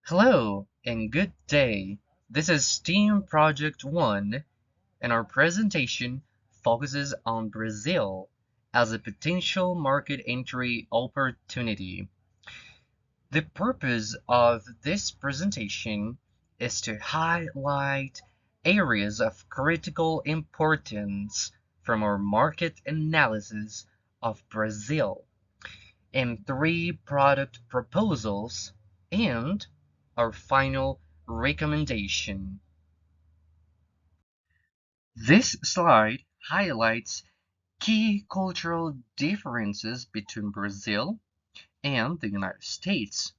Hello and good day. This is Team Project 1 and our presentation focuses on Brazil as a potential market entry opportunity. The purpose of this presentation is to highlight areas of critical importance from our market analysis of Brazil and three product proposals and our final recommendation. This slide highlights key cultural differences between Brazil and the United States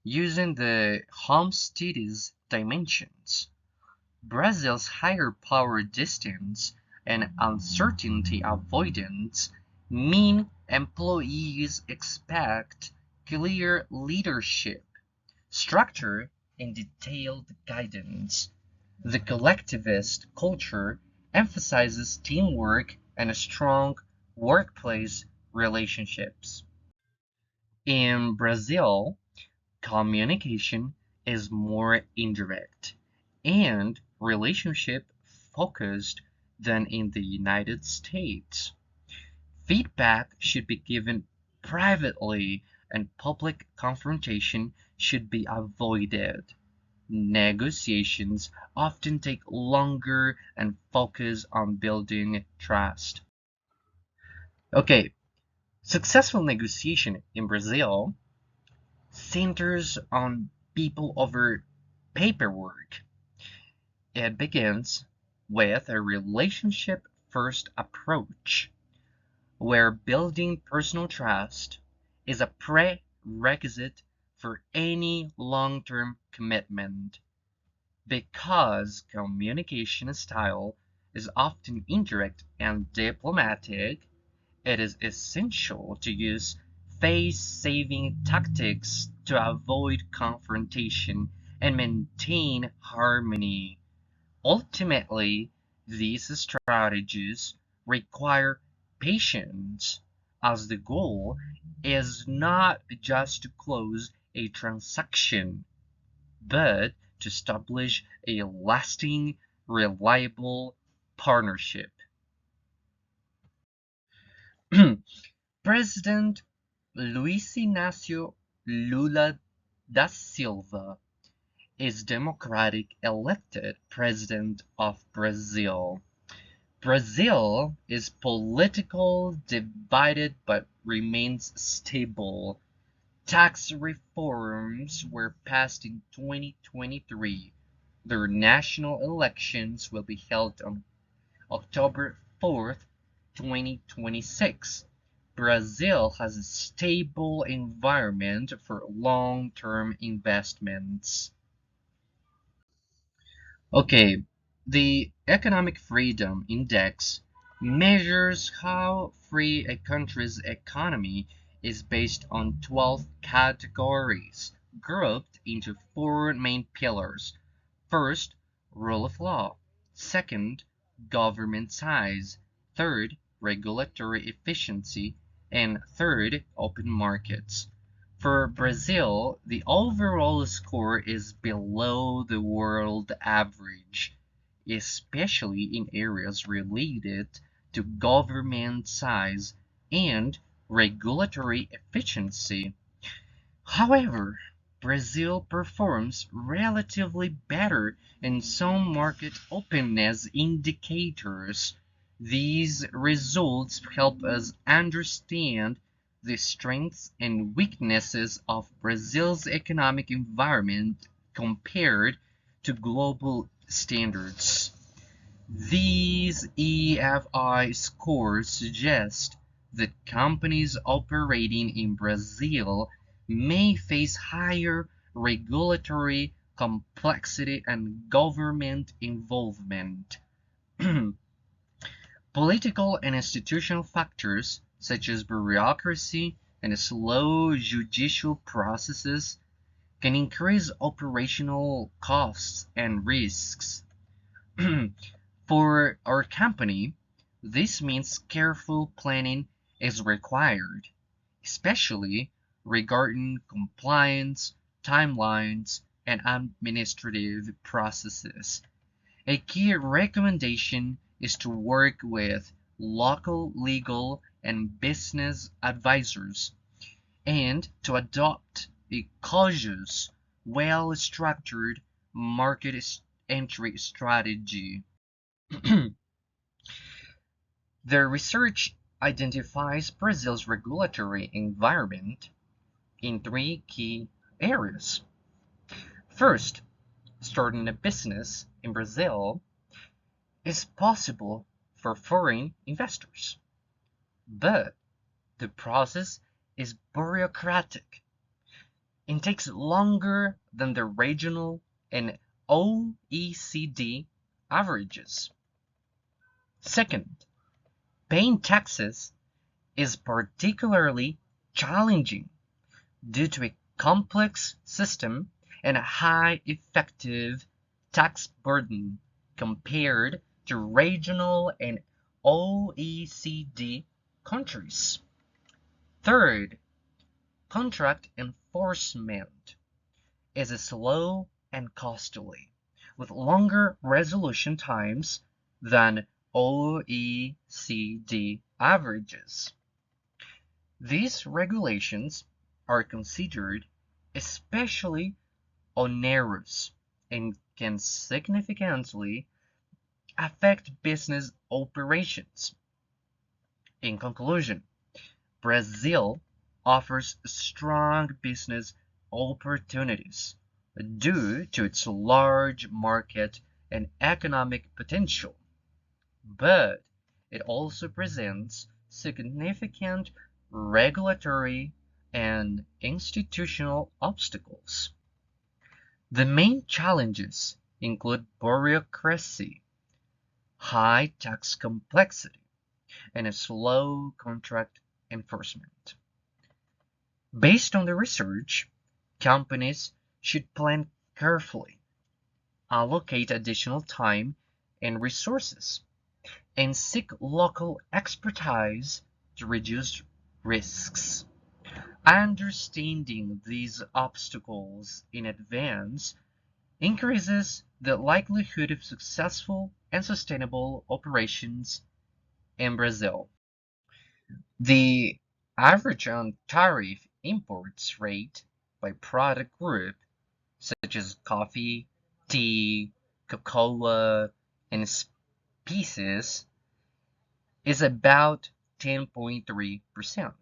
using the Homestead's dimensions. Brazil's higher power distance and uncertainty avoidance mean employees expect clear leadership, structure, and detailed guidance. The collectivist culture emphasizes teamwork and strong workplace relationships. In Brazil, communication is more indirect and relationship focused than in the United States. Feedback should be given privately and public confrontation should be avoided. Negotiations often take longer and focus on building trust. Okay, successful negotiation in Brazil centers on people over paperwork. It begins with a relationship first approach, where building personal trust is a prerequisite for any long term commitment. Because communication style is often indirect and diplomatic, it is essential to use face-saving tactics to avoid confrontation and maintain harmony. Ultimately, these strategies require patience, as the goal is not just to close a transaction, but to establish a lasting, reliable partnership. President Luiz Inácio Lula da Silva is democratic elected president of Brazil. Brazil is political divided but remains stable. Tax reforms were passed in 2023. Their national elections will be held on October 4th, 2026. Brazil has a stable environment for long-term investments. Okay, the Economic Freedom Index measures how free a country's economy is based on 12 categories, grouped into four main pillars. First, rule of law. Second, government size. Third, regulatory efficiency. And third, open markets. For Brazil, the overall score is below the world average, especially in areas related to government size and regulatory efficiency. However, Brazil performs relatively better in some market openness indicators. These results help us understand the strengths and weaknesses of Brazil's economic environment compared to global standards. These EFI scores suggest that companies operating in Brazil may face higher regulatory complexity and government involvement. Political and institutional factors, such as bureaucracy and slow judicial processes, can increase operational costs and risks. For our company, this means careful planning is required, especially regarding compliance, timelines, and administrative processes. A key recommendation is to work with local legal and business advisors and to adopt a cautious, well-structured market entry strategy. The research identifies Brazil's regulatory environment in three key areas. First, starting a business in Brazil is possible for foreign investors, but the process is bureaucratic and takes longer than the regional and OECD averages. Second, paying taxes is particularly challenging due to a complex system and a high effective tax burden compared to regional and OECD countries. Third, contract enforcement is slow and costly, with longer resolution times than OECD averages. These regulations are considered especially onerous and can significantly affect business operations. In conclusion, Brazil offers strong business opportunities due to its large market and economic potential, but it also presents significant regulatory and institutional obstacles. The main challenges include bureaucracy, high tax complexity, and a slow contract enforcement. Based on the research, companies should plan carefully, allocate additional time and resources, and seek local expertise to reduce risks. Understanding these obstacles in advance increases the likelihood of successful and sustainable operations in Brazil. The average on-tariff imports rate by product group, such as coffee, tea, cocoa, and spices, is about 10.3%.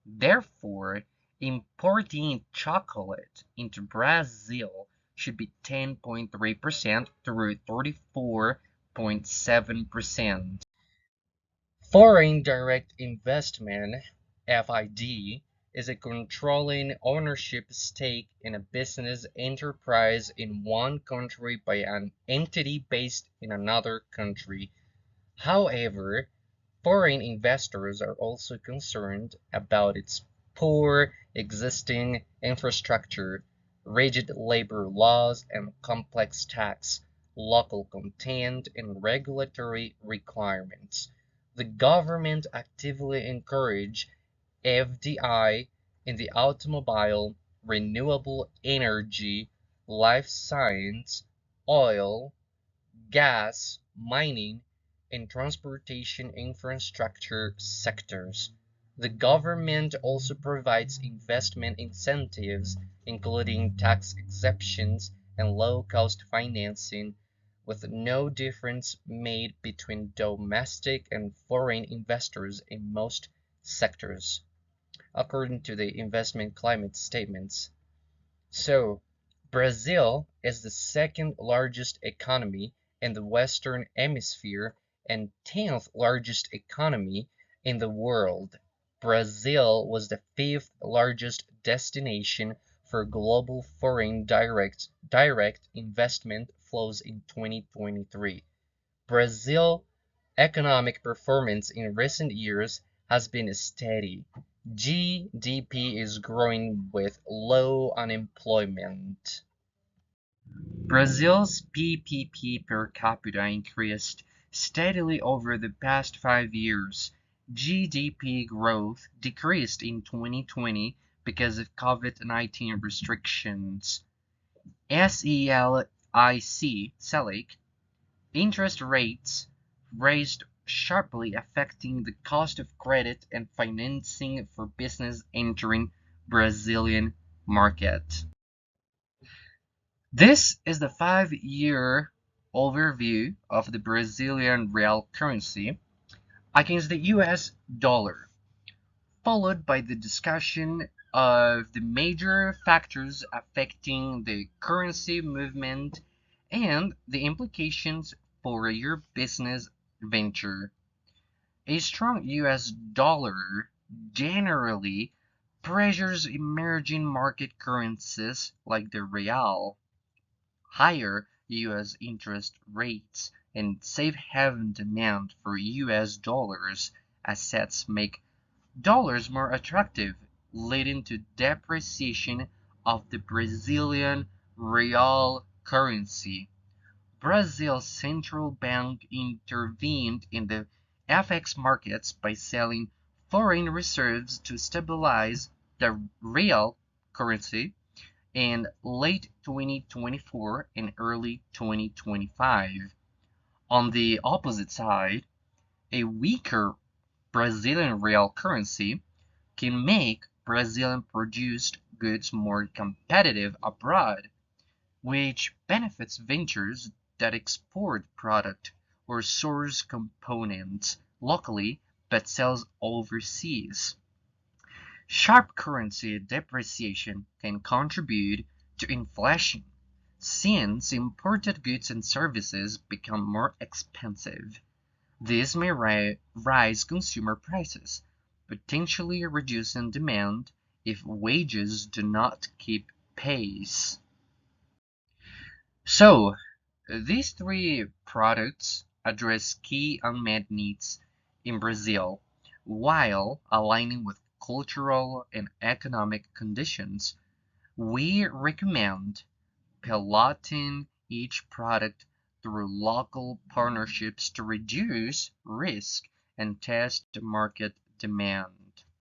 Therefore, importing chocolate into Brazil should be 10.3% through 34.7%. Foreign direct investment (FID) is a controlling ownership stake in a business enterprise in one country by an entity based in another country. However, foreign investors are also concerned about its poor existing infrastructure, rigid labor laws, and complex tax, local content, and regulatory requirements. The government actively encouraged FDI in the automobile, renewable energy, life science, oil, gas, mining, and transportation infrastructure sectors. The government also provides investment incentives, including tax exemptions and low-cost financing, with no difference made between domestic and foreign investors in most sectors, according to the investment climate statements. So, Brazil is the second largest economy in the Western Hemisphere and 10th largest economy in the world. Brazil was the fifth largest destination for global foreign direct investment flows in 2023. Brazil's economic performance in recent years has been steady. GDP is growing with low unemployment. Brazil's PPP per capita increased steadily over the past 5 years. GDP growth decreased in 2020 because of COVID-19 restrictions. Selic, interest rates raised sharply, affecting the cost of credit and financing for business entering Brazilian market. This is the 5-year overview of the Brazilian real currency against the US dollar, followed by the discussion of the major factors affecting the currency movement and the implications for your business venture. A strong US dollar generally pressures emerging market currencies like the real. Higher US interest rates and safe haven demand for US dollars assets make dollars more attractive, leading to depreciation of the Brazilian real currency. Brazil's central bank intervened in the FX markets by selling foreign reserves to stabilize the real currency in late 2024 and early 2025. On the opposite side, a weaker Brazilian real currency can make Brazilian produced goods more competitive abroad, which benefits ventures that export product or source components locally but sells overseas. Sharp currency depreciation can contribute to inflation, since imported goods and services become more expensive. This may raise consumer prices, potentially reducing demand if wages do not keep pace. So, these three products address key unmet needs in Brazil while aligning with cultural and economic conditions. We recommend piloting each product through local partnerships to reduce risk and test market demand.